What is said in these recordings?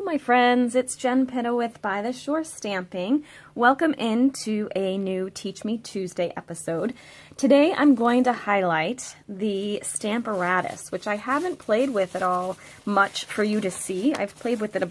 my friends, it's Jen Pitta with By the Shore Stamping. Welcome into a new Teach Me Tuesday episode. Today I'm going to highlight the Stamparatus, which I haven't played with at all much for you to see. I've played with it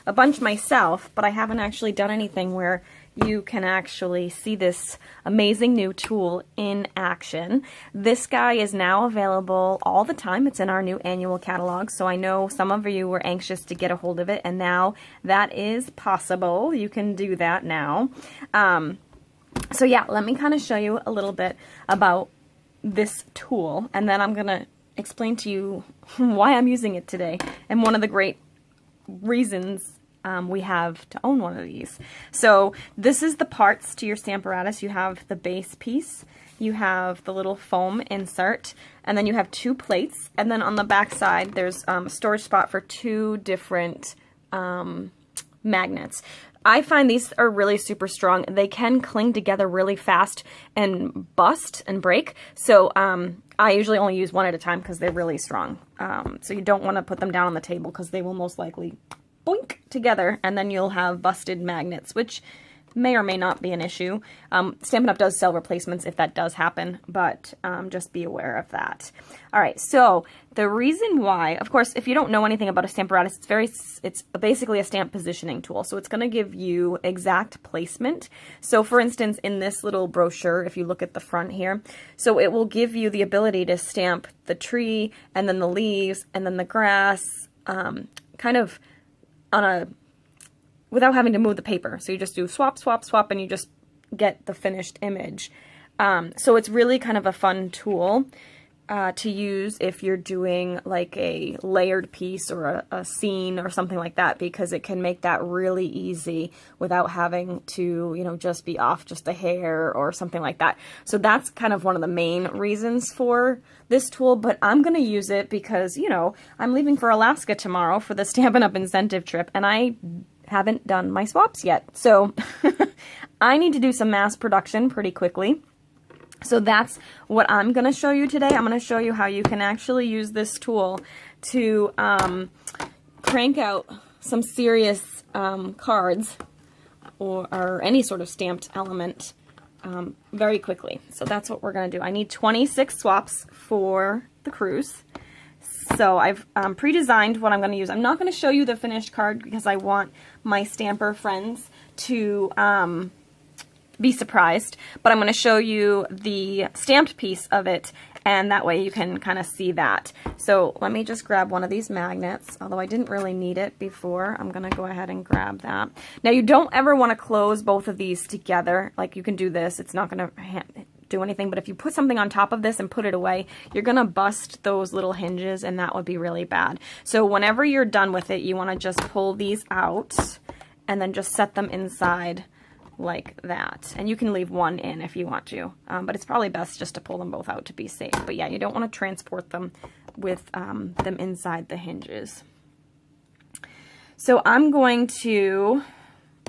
a bunch myself, but I haven't actually done anything where you can actually see this amazing new tool in action. This guy is now available all the time. It's in our new annual catalog, so I know some of you were anxious to get a hold of it, and now that is possible. You can do that now. So yeah, let me kind of show you a little bit about this tool, and then I'm going to explain to you why I'm using it today, and one of the great reasons we have to own one of these. So this is the parts to your Stamparatus. You have the base piece, you have the little foam insert, and then you have two plates, and then on the back side there's a storage spot for two different magnets. I find these are really super strong. They can cling together really fast and bust and break. So I usually only use one at a time because they're really strong. So you don't want to put them down on the table because they will most likely boink together, and then you'll have busted magnets, which may or may not be an issue. Stampin' Up! Does sell replacements if that does happen, but just be aware of that. All right, so the reason why, of course, if you don't know anything about a Stamparatus, it's basically a stamp positioning tool, so it's going to give you exact placement. So for instance, in this little brochure, if you look at the front here, so it will give you the ability to stamp the tree, and then the leaves, and then the grass, kind of without having to move the paper. So you just do swap, swap, swap, and you just get the finished image. So it's really kind of a fun tool to use if you're doing like a layered piece or a scene or something like that, because it can make that really easy without having to, you know, just be off just a hair or something like that. So that's kind of one of the main reasons for this tool, but I'm going to use it because, you know, I'm leaving for Alaska tomorrow for the Stampin' Up! Incentive trip, and I haven't done my swaps yet. So I need to do some mass production pretty quickly. So that's what I'm going to show you today. I'm going to show you how you can actually use this tool to crank out some serious cards or any sort of stamped element very quickly. So that's what we're going to do. I need 26 swaps for the cruise. So I've pre-designed what I'm going to use. I'm not going to show you the finished card because I want my stamper friends to be surprised, but I'm going to show you the stamped piece of it, and that way you can kind of see that. So let me just grab one of these magnets, although I didn't really need it before. I'm going to go ahead and grab that. Now you don't ever want to close both of these together. Like you can do this, it's not going to do anything, but if you put something on top of this and put it away, you're going to bust those little hinges, and that would be really bad. So whenever you're done with it, you want to just pull these out and then just set them inside like that. And you can leave one in if you want to, but it's probably best just to pull them both out to be safe. But yeah, you don't want to transport them with them inside the hinges. So I'm going to,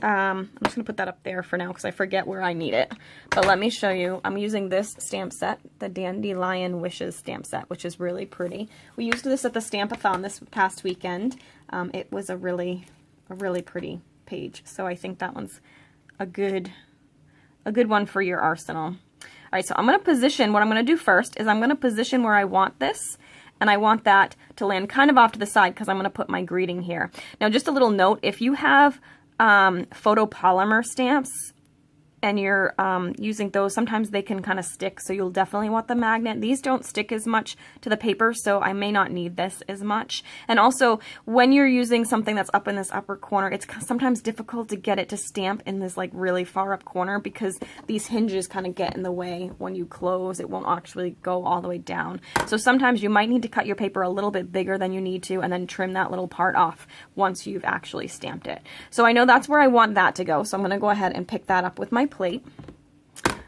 I'm just going to put that up there for now because I forget where I need it. But let me show you. I'm using this stamp set, the Dandelion Wishes stamp set, which is really pretty. We used this at the Stampathon this past weekend. It was a really pretty page. So I think that one's a good one for your arsenal. All right, so I'm going to position, what I'm going to do first is I'm going to position where I want this, and I want that to land kind of off to the side because I'm going to put my greeting here. Now, just a little note, if you have photopolymer stamps and you're using those, sometimes they can kind of stick, so you'll definitely want the magnet. These don't stick as much to the paper, so I may not need this as much. And also, when you're using something that's up in this upper corner, it's sometimes difficult to get it to stamp in this like really far up corner because these hinges kind of get in the way when you close. It won't actually go all the way down. So sometimes you might need to cut your paper a little bit bigger than you need to and then trim that little part off once you've actually stamped it. So I know that's where I want that to go, so I'm going to go ahead and pick that up with my plate.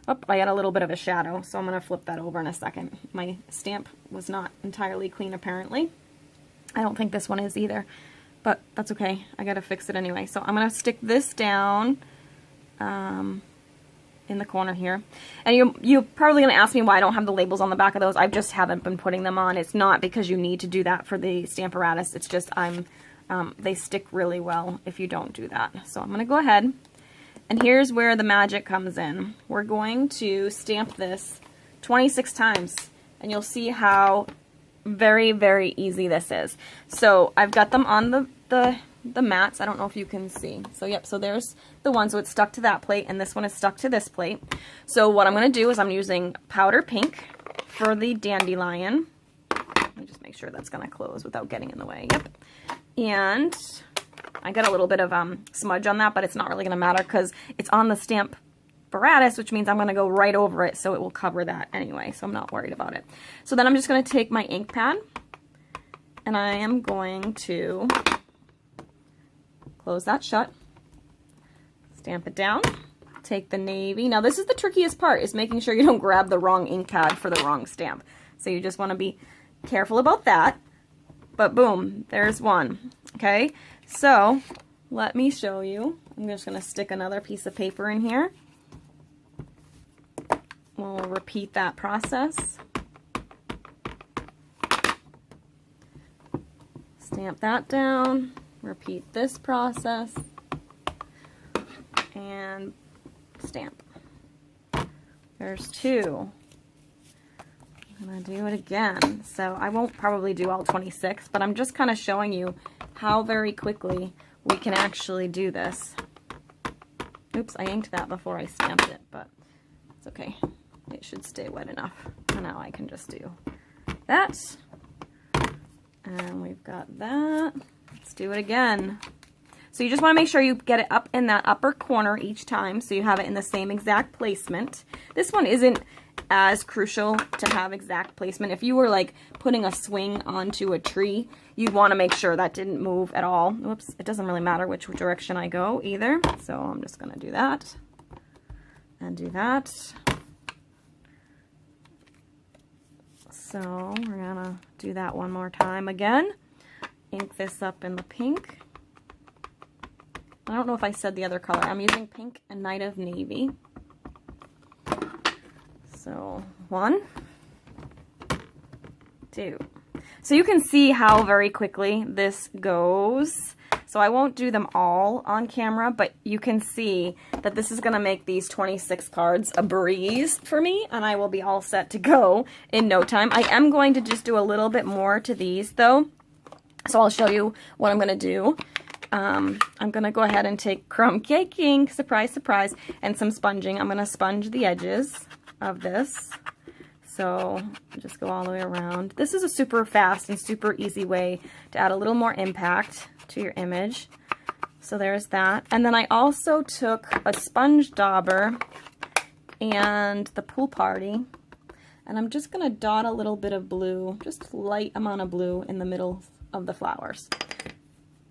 Oh, I got a little bit of a shadow, so I'm going to flip that over in a second. My stamp was not entirely clean, apparently. I don't think this one is either, but that's okay. I got to fix it anyway. So I'm going to stick this down in the corner here. And you're probably going to ask me why I don't have the labels on the back of those. I just haven't been putting them on. It's not because you need to do that for the Stamparatus. It's just I'm They stick really well if you don't do that. So I'm going to go ahead, and here's where the magic comes in. We're going to stamp this 26 times, and you'll see how very, very easy this is. So I've got them on the mats. I don't know if you can see. So yep, so there's the one, so it's stuck to that plate, and this one is stuck to this plate. So what I'm going to do is I'm using powder pink for the dandelion. Let me just make sure that's going to close without getting in the way. Yep. And I got a little bit of smudge on that, but it's not really going to matter because it's on the Stamparatus, which means I'm going to go right over it, so it will cover that anyway, so I'm not worried about it. So then I'm just going to take my ink pad, and I am going to close that shut, stamp it down, take the navy. Now this is the trickiest part, is making sure you don't grab the wrong ink pad for the wrong stamp. So you just want to be careful about that. But boom, there's one. Okay, so let me show you. I'm just going to stick another piece of paper in here. We'll repeat that process. Stamp that down. Repeat this process. And stamp. There's two. I'm going to do it again. So I won't probably do all 26, but I'm just kind of showing you how very quickly we can actually do this. Oops, I inked that before I stamped it, but it's okay. It should stay wet enough. And now I can just do that. And we've got that. Let's do it again. So you just want to make sure you get it up in that upper corner each time, so you have it in the same exact placement. This one isn't as crucial to have exact placement. If you were like putting a swing onto a tree, you'd want to make sure that didn't move at all. Whoops, it doesn't really matter which direction I go either. So I'm just going to do that and do that. So we're going to do that one more time again. Ink this up in the pink. I don't know if I said the other color. I'm using pink and Night of Navy. So 1, 2. So you can see how very quickly this goes. So I won't do them all on camera, but you can see that this is going to make these 26 cards a breeze for me, and I will be all set to go in no time. I am going to just do a little bit more to these though. So I'll show you what I'm going to do. I'm going to go ahead and take crumb cake ink, surprise, surprise, and some sponging. I'm going to sponge the edges of this. So just go all the way around. This is a super fast and super easy way to add a little more impact to your image. So there's that. And then I also took a sponge dauber and the pool party, and I'm just going to dot a little bit of blue, just a light amount of blue in the middle of the flowers.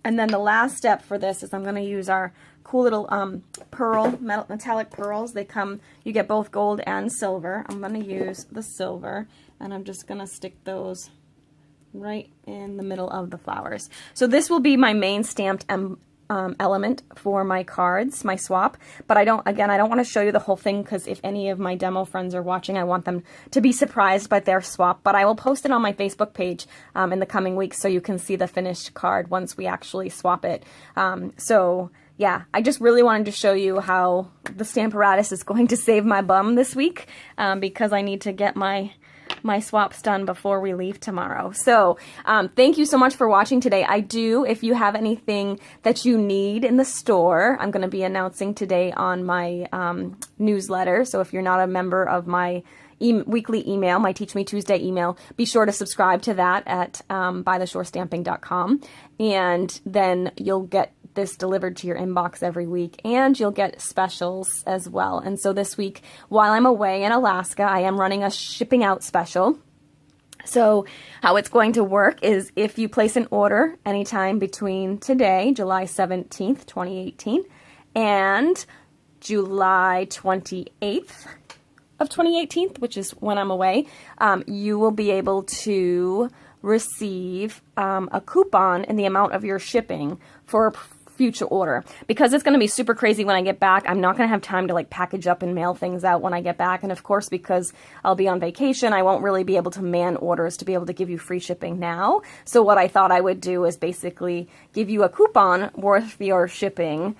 And then the last step for this is I'm going to use our cool little metallic pearls. They come, you get both gold and silver. I'm going to use the silver, and I'm just going to stick those right in the middle of the flowers. So this will be my main stamped element for my cards, my swap, but I don't want to show you the whole thing, because if any of my demo friends are watching, I want them to be surprised by their swap. But I will post it on my Facebook page in the coming weeks, so you can see the finished card once we actually swap it. So yeah, I just really wanted to show you how the Stamparatus is going to save my bum this week, because I need to get my swaps done before we leave tomorrow. So thank you so much for watching today. If you have anything that you need in the store, I'm going to be announcing today on my newsletter. So if you're not a member of my weekly email, my Teach Me Tuesday email, be sure to subscribe to that at bytheshorestamping.com, and then you'll get this delivered to your inbox every week, and you'll get specials as well. And so this week, while I'm away in Alaska, I am running a shipping out special. So how it's going to work is if you place an order anytime between today, July 17th, 2018, and July 28th of 2018, which is when I'm away, you will be able to receive a coupon in the amount of your shipping for future order. Because it's going to be super crazy when I get back, I'm not going to have time to like package up and mail things out when I get back. And of course, because I'll be on vacation, I won't really be able to man orders to be able to give you free shipping now. So what I thought I would do is basically give you a coupon worth your shipping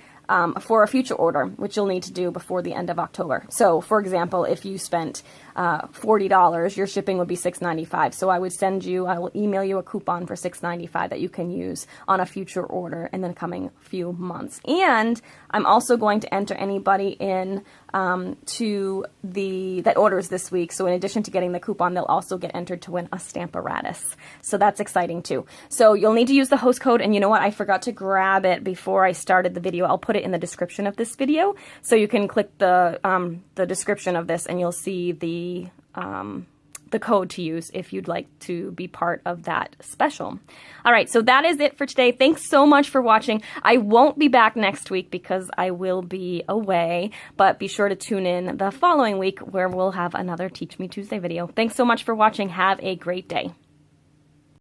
for a future order, which you'll need to do before the end of October. So, for example, if you spent $40, your shipping would be $6.95. So I will email you a coupon for $6.95 that you can use on a future order in the coming few months. And I'm also going to enter anybody in that orders this week. So in addition to getting the coupon, they'll also get entered to win a Stamparatus. So that's exciting too. So you'll need to use the host code. And you know what? I forgot to grab it before I started the video. I'll put it in the description of this video. So you can click the description of this and you'll see the code to use if you'd like to be part of that special. All right, so that is it for today. Thanks so much for watching. I won't be back next week because I will be away, but be sure to tune in the following week where we'll have another Teach Me Tuesday video. Thanks so much for watching. Have a great day.